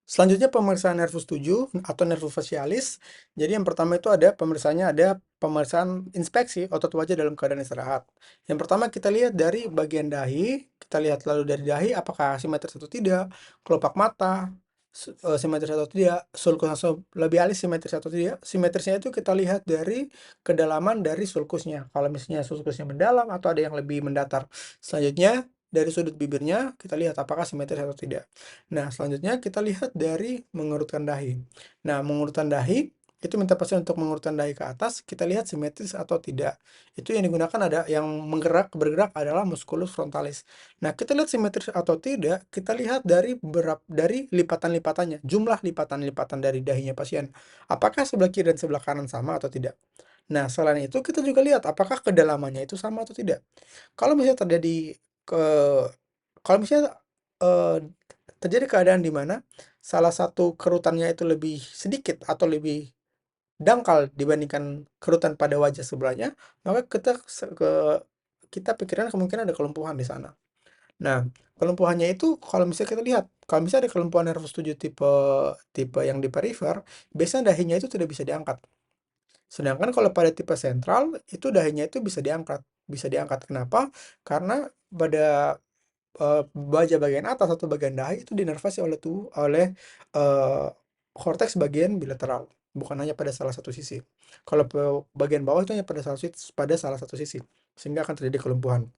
Selanjutnya pemeriksaan nervus 7 atau nervus facialis. Jadi yang pertama itu ada pemeriksaannya ada pemeriksaan inspeksi otot wajah dalam keadaan istirahat. Yang pertama kita lihat dari bagian dahi, kita lihat lalu dari dahi apakah simetris atau tidak, kelopak mata simetris atau tidak, sulcus nasolabialis simetris atau tidak. Simetrisnya itu kita lihat dari kedalaman dari sulcusnya. Kalau misalnya sulcusnya mendalam atau ada yang lebih mendatar. Selanjutnya dari sudut bibirnya kita lihat apakah simetris atau tidak. Nah, selanjutnya kita lihat dari mengurutkan dahi. Nah, mengurutkan dahi, itu minta pasien untuk mengurutkan dahi ke atas, kita lihat simetris atau tidak. Itu yang digunakan ada yang bergerak adalah musculus frontalis. Nah, kita lihat simetris atau tidak, kita lihat dari lipatan-lipatannya, jumlah lipatan-lipatan dari dahinya pasien. Apakah sebelah kiri dan sebelah kanan sama atau tidak? Nah, selain itu kita juga lihat apakah kedalamannya itu sama atau tidak. Kalau misalnya terjadi ke kalau misalnya eh, terjadi keadaan di mana salah satu kerutannya itu lebih sedikit atau lebih dangkal dibandingkan kerutan pada wajah sebelahnya, maka kita pikiran kemungkinan ada kelumpuhan di sana. Nah, kelumpuhannya itu kalau misalnya kita lihat, kalau misalnya ada kelumpuhan nervus 7 tipe tipe yang di perifer, biasanya dahinya itu tidak bisa diangkat. Sedangkan kalau pada tipe sentral, itu dahinya itu bisa diangkat. Bisa diangkat. Kenapa? Karena pada baja bagian atas atau bagian dahi itu dinervasi oleh korteks bagian bilateral, bukan hanya pada salah satu sisi. Kalau bagian bawah itu hanya pada salah satu sisi, sehingga akan terjadi kelumpuhan.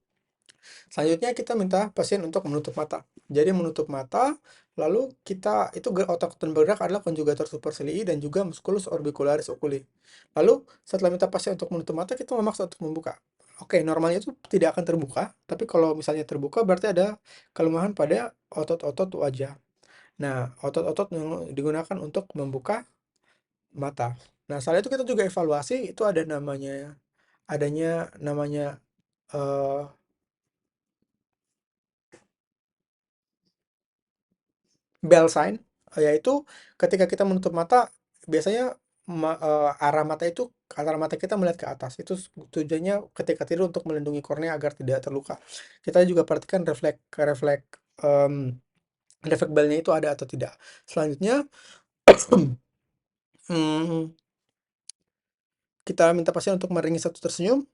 Selanjutnya kita minta pasien untuk menutup mata. Jadi menutup mata, lalu kita itu otot dan bergerak adalah conjugator supercilii dan juga musculus orbicularis oculi. Lalu setelah minta pasien untuk menutup mata, kita memaksa untuk membuka. Oke, normalnya itu tidak akan terbuka, tapi kalau misalnya terbuka berarti ada kelemahan pada otot-otot wajah. Nah, otot-otot yang digunakan untuk membuka mata. Nah, setelah itu kita juga evaluasi, itu adanya namanya eh, bell sign, yaitu ketika kita menutup mata, biasanya arah mata kita melihat ke atas. Itu tujuannya ketika tidur untuk melindungi kornea agar tidak terluka. Kita juga perhatikan em, refleks bellnya itu ada atau tidak. Selanjutnya, hmm, kita minta pasien untuk meringis atau tersenyum.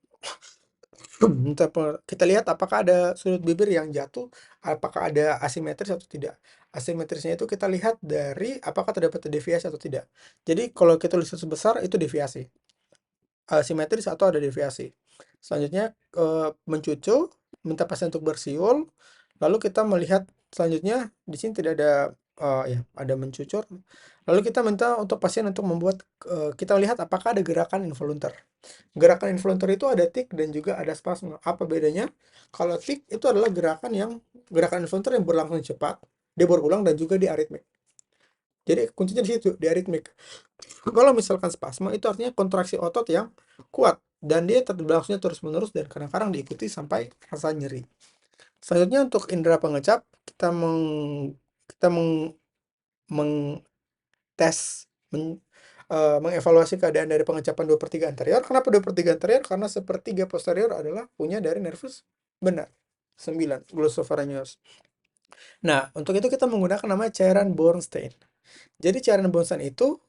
Kita lihat apakah ada sudut bibir yang jatuh, apakah ada asimetris atau tidak. Asimetrisnya itu kita lihat dari apakah terdapat deviasi atau tidak. Jadi kalau kita tulis sebesar itu deviasi. Asimetris atau ada deviasi. Selanjutnya mencucu, minta pasien untuk bersiul, lalu kita melihat selanjutnya di sini tidak ada ya ada mencucur. Lalu kita minta untuk pasien untuk membuat kita lihat apakah ada gerakan involuntar. Gerakan involuntar itu ada tik dan juga ada spasme. Apa bedanya? Kalau tik itu adalah gerakan involuntar yang berlangsung cepat, dia berulang dan juga di aritmik. Jadi kuncinya di situ, di aritmik. Kalau misalkan spasme itu artinya kontraksi otot yang kuat dan dia berlangsungnya terus-menerus dan kadang-kadang diikuti sampai rasa nyeri. Selanjutnya untuk indera pengecap, kita mengtes mengevaluasi keadaan dari pengecapan 2/3 anterior. Kenapa 2/3 anterior? Karena sepertiga posterior adalah punya dari nervus benar. 9 glossopharyngeus. Nah, untuk itu kita menggunakan namanya cairan Bornstein. Jadi cairan Bornstein itu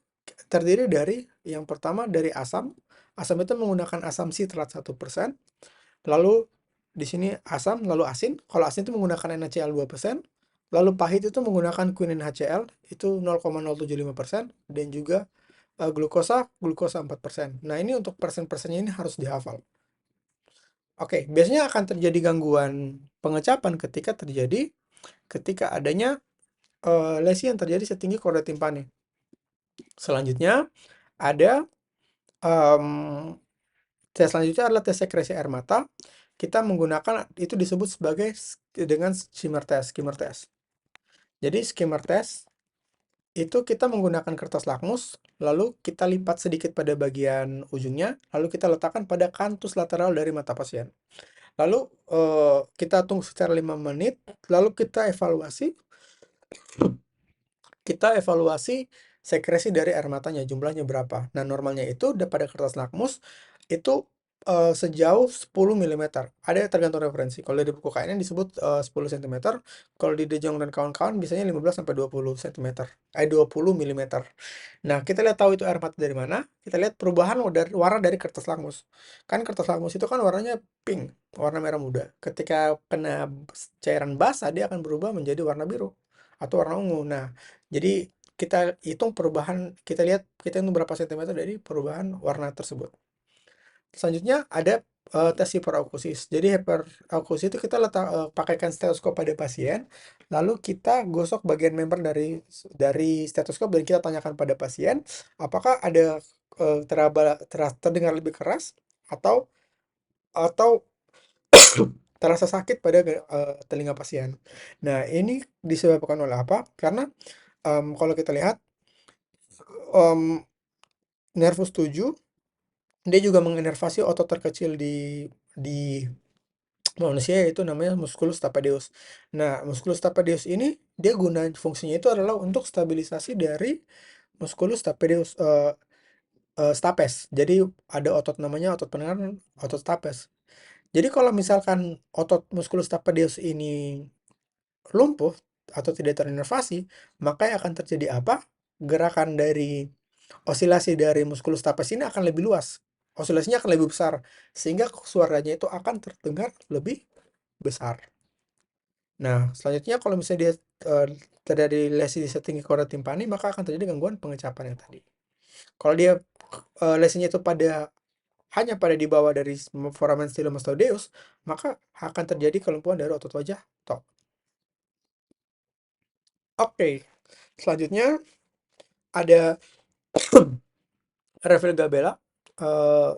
terdiri dari yang pertama dari asam. Asam itu menggunakan asam sitrat 1%. Lalu di sini asam, lalu asin. Kalau asin itu menggunakan NaCl 2%. Lalu pahit itu menggunakan quinine HCl itu 0,075% dan juga glukosa 4%. Nah, ini untuk persen-persennya ini harus dihafal. Oke, biasanya akan terjadi gangguan pengecapan ketika adanya lesi yang terjadi setinggi korda timpani. Selanjutnya ada tes selanjutnya adalah tes sekresi air mata. Kita menggunakan itu disebut sebagai dengan skimmer test. Jadi skimmer test itu kita menggunakan kertas lakmus, lalu kita lipat sedikit pada bagian ujungnya, lalu kita letakkan pada kantus lateral dari mata pasien. Lalu kita tunggu sekitar 5 menit, lalu kita evaluasi sekresi dari air matanya, jumlahnya berapa. Nah, normalnya itu pada kertas lakmus itu sejauh 10 milimeter. Ada tergantung referensi. Kalau di buku KN disebut 10 cm. Kalau di De Jong dan kawan-kawan biasanya 15 sampai 20 cm. 20 milimeter. Nah, kita lihat tahu itu air mata dari mana. Kita lihat perubahan dari warna dari kertas lakmus. Kan kertas lakmus itu kan warnanya pink, warna merah muda. Ketika kena cairan basah, dia akan berubah menjadi warna biru atau warna ungu. Nah, jadi kita hitung perubahan, kita lihat kita hitung berapa sentimeter dari perubahan warna tersebut. Selanjutnya ada tes hiperakusis. Jadi hiperakusis itu kita pakaikan stetoskop pada pasien, lalu kita gosok bagian member dari stetoskop dan kita tanyakan pada pasien apakah ada terdengar lebih keras atau atau terasa sakit pada telinga pasien. Nah, ini disebabkan oleh apa? Karena kalau kita lihat em, nervus 7 dia juga menginervasi otot terkecil di manusia, yaitu namanya musculus tapedeus. Nah, musculus tapedeus ini dia fungsinya itu adalah untuk stabilisasi dari musculus tapedeus stapes. Jadi ada otot namanya otot pendengaran, otot stapes. Jadi kalau misalkan otot musculus tapedeus ini lumpuh atau tidak terinervasi, maka yang akan terjadi apa? Gerakan dari osilasi dari musculus stapes ini akan lebih luas. Osilasinya akan lebih besar sehingga suaranya itu akan terdengar lebih besar. Nah, selanjutnya kalau misalnya dia terjadi lesi di setinggi chorda timpani, maka akan terjadi gangguan pengecapan yang tadi. Kalau dia lesinya itu hanya pada di bawah dari foramen stylomastoideus, maka akan terjadi kelumpuhan dari otot wajah tok. Oke, selanjutnya ada refleks gabella. Eh,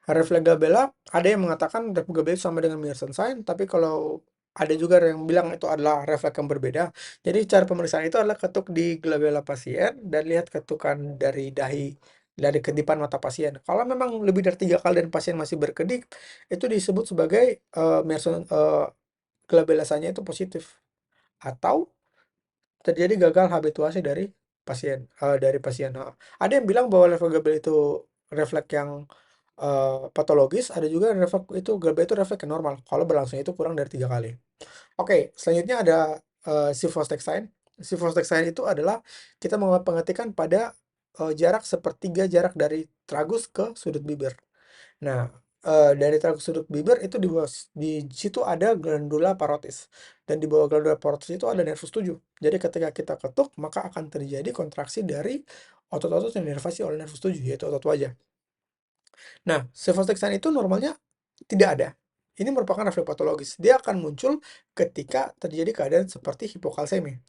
refleks gabella ada yang mengatakan refleks gabella sama dengan Mersenne sign, tapi kalau ada juga yang bilang itu adalah refleks yang berbeda. Jadi cara pemeriksaan itu adalah ketuk di glabella pasien dan lihat ketukan dari dahi dari kedipan mata pasien. Kalau memang lebih dari 3 kali dan pasien masih berkedip, itu disebut sebagai Mersenne glabellasanya itu positif atau terjadi gagal habituasi dari pasien. Ada yang bilang bahwa level Gabel itu refleks yang patologis, ada juga refleks itu Gabel itu refleks yang normal kalau berlangsungnya itu kurang dari 3 kali. Oke, selanjutnya ada Sifostexine. Sifostexine itu adalah kita mengertikan pada jarak sepertiga jarak dari tragus ke sudut bibir. Nah, dari tragus sudut bibir itu di situ ada glandula parotis. Dan di bawah glandula parotis itu ada nervus 7. Jadi ketika kita ketuk, maka akan terjadi kontraksi dari otot-otot yang dinervasi oleh nervus 7, yaitu otot wajah. Nah, cefostaxin itu normalnya tidak ada. Ini merupakan refleks patologis. Dia akan muncul ketika terjadi keadaan seperti hipokalsemi.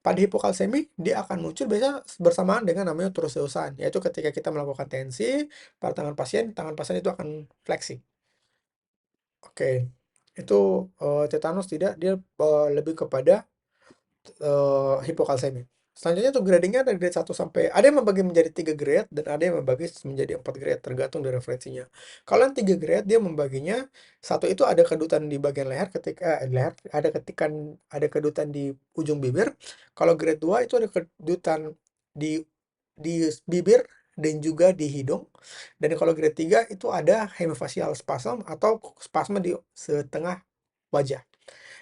Pada hipokalsemi, dia akan muncul biasanya bersamaan dengan namanya turoseusan, yaitu ketika kita melakukan tensi pada tangan pasien itu akan fleksi. Oke, itu tetanus tidak, dia lebih kepada hipokalsemi. Selanjutnya tuh gradingnya dari grade 1 sampai ada yang membagi menjadi 3 grade dan ada yang membagi menjadi 4 grade tergantung dari referensinya. Kalau yang 3 grade dia membaginya satu itu ada kedutan di bagian leher ketika leher ada kedutan di ujung bibir. Kalau grade 2 itu ada kedutan di bibir dan juga di hidung. Dan kalau grade 3 itu ada hemifacial spasm atau spasme di setengah wajah.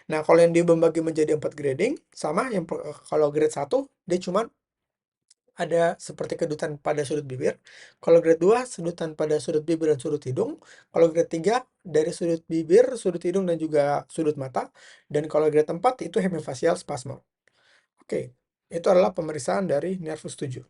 Nah, kalau yang dia membagi menjadi 4 grading, sama yang kalau grade 1, dia cuman ada seperti kedutan pada sudut bibir. Kalau grade 2, sedutan pada sudut bibir dan sudut hidung. Kalau grade 3, dari sudut bibir, sudut hidung, dan juga sudut mata. Dan kalau grade 4, itu hemifacial spasme. Oke, itu adalah pemeriksaan dari nervus 7.